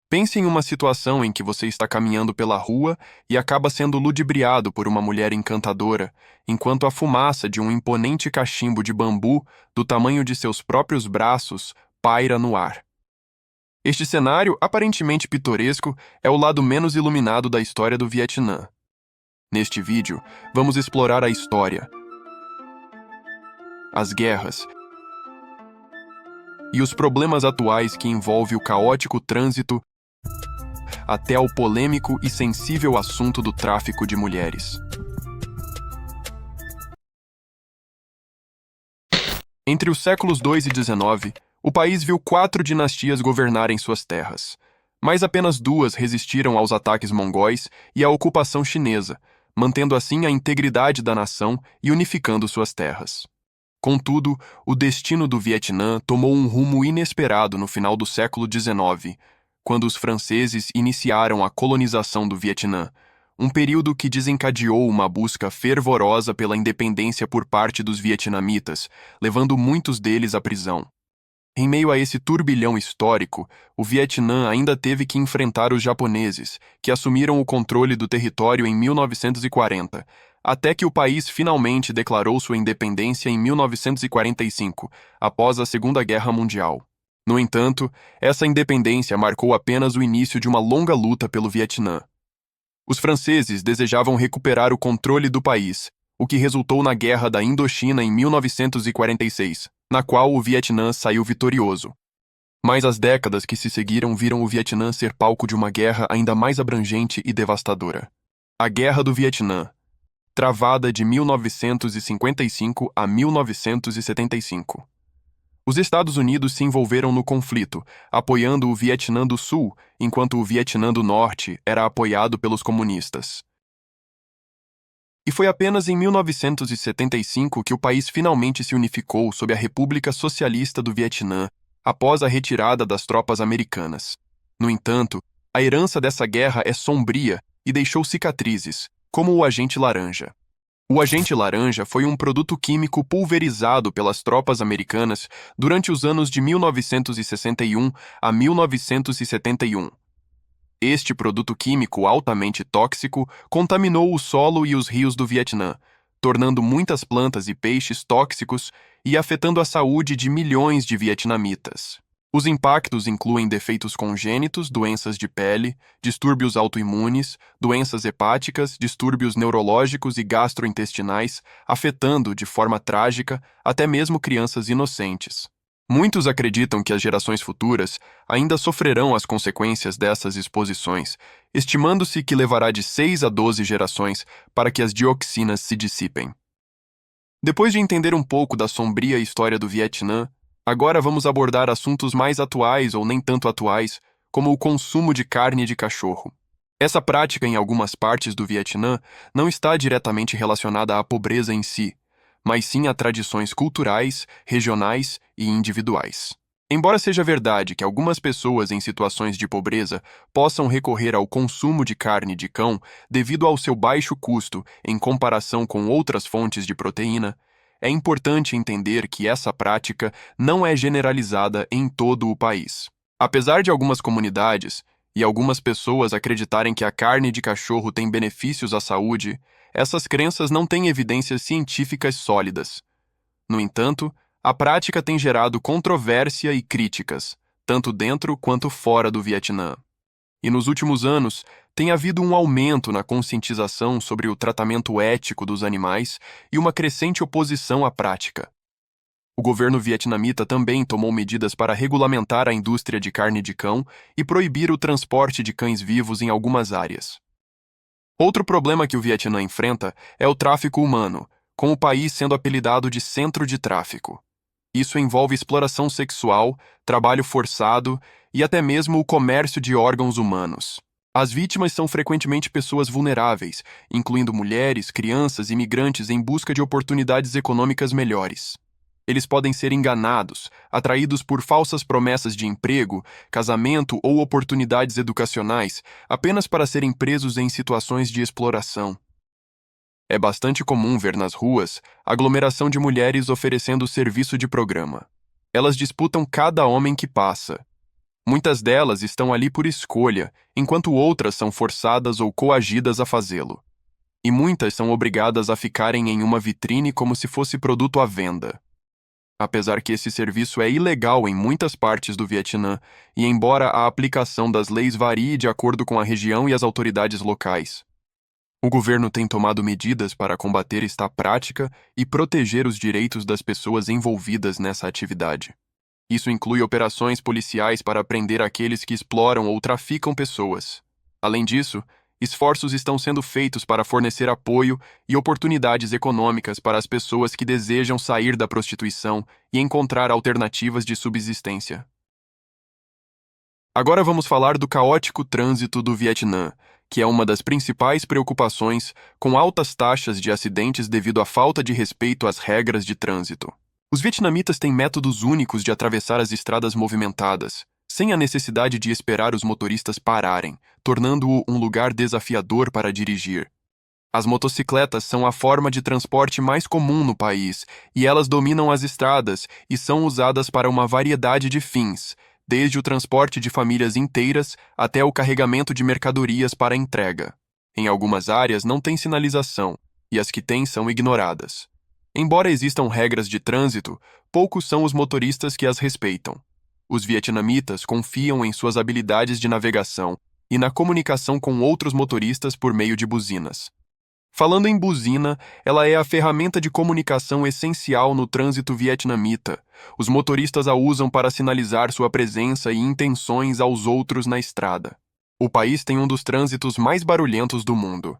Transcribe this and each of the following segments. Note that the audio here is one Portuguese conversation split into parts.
Pense em uma situação em que você está caminhando pela rua e acaba sendo ludibriado por uma mulher encantadora, enquanto a fumaça de um imponente cachimbo de bambu, do tamanho de seus próprios braços, paira no ar. Este cenário, aparentemente pitoresco, é o lado menos iluminado da história do Vietnã. Neste vídeo, vamos explorar a história, as guerras e os problemas atuais que envolvem o caótico trânsito até ao polêmico e sensível assunto do tráfico de mulheres. Entre os séculos II e XIX, o país viu 4 dinastias governarem suas terras, mas apenas 2 resistiram aos ataques mongóis e à ocupação chinesa, mantendo assim a integridade da nação e unificando suas terras. Contudo, o destino do Vietnã tomou um rumo inesperado no final do século XIX, quando os franceses iniciaram a colonização do Vietnã, um período que desencadeou uma busca fervorosa pela independência por parte dos vietnamitas, levando muitos deles à prisão. Em meio a esse turbilhão histórico, o Vietnã ainda teve que enfrentar os japoneses, que assumiram o controle do território em 1940, até que o país finalmente declarou sua independência em 1945, após a Segunda Guerra Mundial. No entanto, essa independência marcou apenas o início de uma longa luta pelo Vietnã. Os franceses desejavam recuperar o controle do país, o que resultou na Guerra da Indochina em 1946, na qual o Vietnã saiu vitorioso. Mas as décadas que se seguiram viram o Vietnã ser palco de uma guerra ainda mais abrangente e devastadora. A Guerra do Vietnã, travada de 1955 a 1975. Os Estados Unidos se envolveram no conflito, apoiando o Vietnã do Sul, enquanto o Vietnã do Norte era apoiado pelos comunistas. E foi apenas em 1975 que o país finalmente se unificou sob a República Socialista do Vietnã, após a retirada das tropas americanas. No entanto, a herança dessa guerra é sombria e deixou cicatrizes, como o agente laranja. O agente laranja foi um produto químico pulverizado pelas tropas americanas durante os anos de 1961 a 1971. Este produto químico altamente tóxico contaminou o solo e os rios do Vietnã, tornando muitas plantas e peixes tóxicos e afetando a saúde de milhões de vietnamitas. Os impactos incluem defeitos congênitos, doenças de pele, distúrbios autoimunes, doenças hepáticas, distúrbios neurológicos e gastrointestinais, afetando, de forma trágica, até mesmo crianças inocentes. Muitos acreditam que as gerações futuras ainda sofrerão as consequências dessas exposições, estimando-se que levará de 6 a 12 gerações para que as dioxinas se dissipem. Depois de entender um pouco da sombria história do Vietnã, agora vamos abordar assuntos mais atuais ou nem tanto atuais, como o consumo de carne de cachorro. Essa prática em algumas partes do Vietnã não está diretamente relacionada à pobreza em si, mas sim a tradições culturais, regionais e individuais. Embora seja verdade que algumas pessoas em situações de pobreza possam recorrer ao consumo de carne de cão devido ao seu baixo custo em comparação com outras fontes de proteína, é importante entender que essa prática não é generalizada em todo o país. Apesar de algumas comunidades e algumas pessoas acreditarem que a carne de cachorro tem benefícios à saúde, essas crenças não têm evidências científicas sólidas. No entanto, a prática tem gerado controvérsia e críticas, tanto dentro quanto fora do Vietnã. E nos últimos anos, tem havido um aumento na conscientização sobre o tratamento ético dos animais e uma crescente oposição à prática. O governo vietnamita também tomou medidas para regulamentar a indústria de carne de cão e proibir o transporte de cães vivos em algumas áreas. Outro problema que o Vietnã enfrenta é o tráfico humano, com o país sendo apelidado de centro de tráfico. Isso envolve exploração sexual, trabalho forçado e até mesmo o comércio de órgãos humanos. As vítimas são frequentemente pessoas vulneráveis, incluindo mulheres, crianças e imigrantes em busca de oportunidades econômicas melhores. Eles podem ser enganados, atraídos por falsas promessas de emprego, casamento ou oportunidades educacionais, apenas para serem presos em situações de exploração. É bastante comum ver nas ruas aglomeração de mulheres oferecendo serviço de programa. Elas disputam cada homem que passa. Muitas delas estão ali por escolha, enquanto outras são forçadas ou coagidas a fazê-lo. E muitas são obrigadas a ficarem em uma vitrine como se fosse produto à venda. Apesar que esse serviço é ilegal em muitas partes do Vietnã, e embora a aplicação das leis varie de acordo com a região e as autoridades locais, o governo tem tomado medidas para combater esta prática e proteger os direitos das pessoas envolvidas nessa atividade. Isso inclui operações policiais para prender aqueles que exploram ou traficam pessoas. Além disso, esforços estão sendo feitos para fornecer apoio e oportunidades econômicas para as pessoas que desejam sair da prostituição e encontrar alternativas de subsistência. Agora vamos falar do caótico trânsito do Vietnã, que é uma das principais preocupações, com altas taxas de acidentes devido à falta de respeito às regras de trânsito. Os vietnamitas têm métodos únicos de atravessar as estradas movimentadas, sem a necessidade de esperar os motoristas pararem, tornando-o um lugar desafiador para dirigir. As motocicletas são a forma de transporte mais comum no país, e elas dominam as estradas e são usadas para uma variedade de fins, desde o transporte de famílias inteiras até o carregamento de mercadorias para entrega. Em algumas áreas não tem sinalização, e as que têm são ignoradas. Embora existam regras de trânsito, poucos são os motoristas que as respeitam. Os vietnamitas confiam em suas habilidades de navegação e na comunicação com outros motoristas por meio de buzinas. Falando em buzina, ela é a ferramenta de comunicação essencial no trânsito vietnamita. Os motoristas a usam para sinalizar sua presença e intenções aos outros na estrada. O país tem um dos trânsitos mais barulhentos do mundo.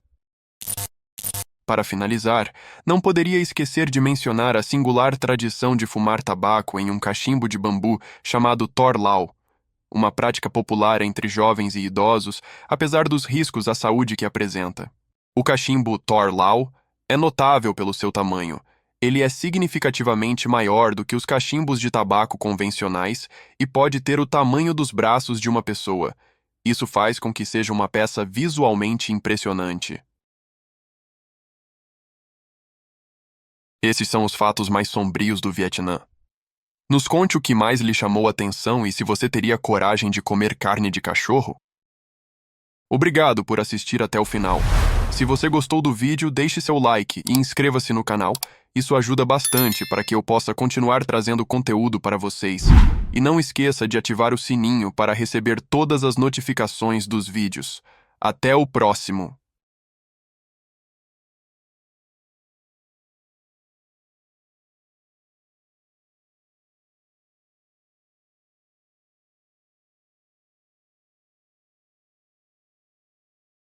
Para finalizar, não poderia esquecer de mencionar a singular tradição de fumar tabaco em um cachimbo de bambu chamado Tor Lau, uma prática popular entre jovens e idosos, apesar dos riscos à saúde que apresenta. O cachimbo Tor Lau é notável pelo seu tamanho. Ele é significativamente maior do que os cachimbos de tabaco convencionais e pode ter o tamanho dos braços de uma pessoa. Isso faz com que seja uma peça visualmente impressionante. Esses são os fatos mais sombrios do Vietnã. Nos conte o que mais lhe chamou a atenção e se você teria coragem de comer carne de cachorro? Obrigado por assistir até o final. Se você gostou do vídeo, deixe seu like e inscreva-se no canal. Isso ajuda bastante para que eu possa continuar trazendo conteúdo para vocês. E não esqueça de ativar o sininho para receber todas as notificações dos vídeos. Até o próximo!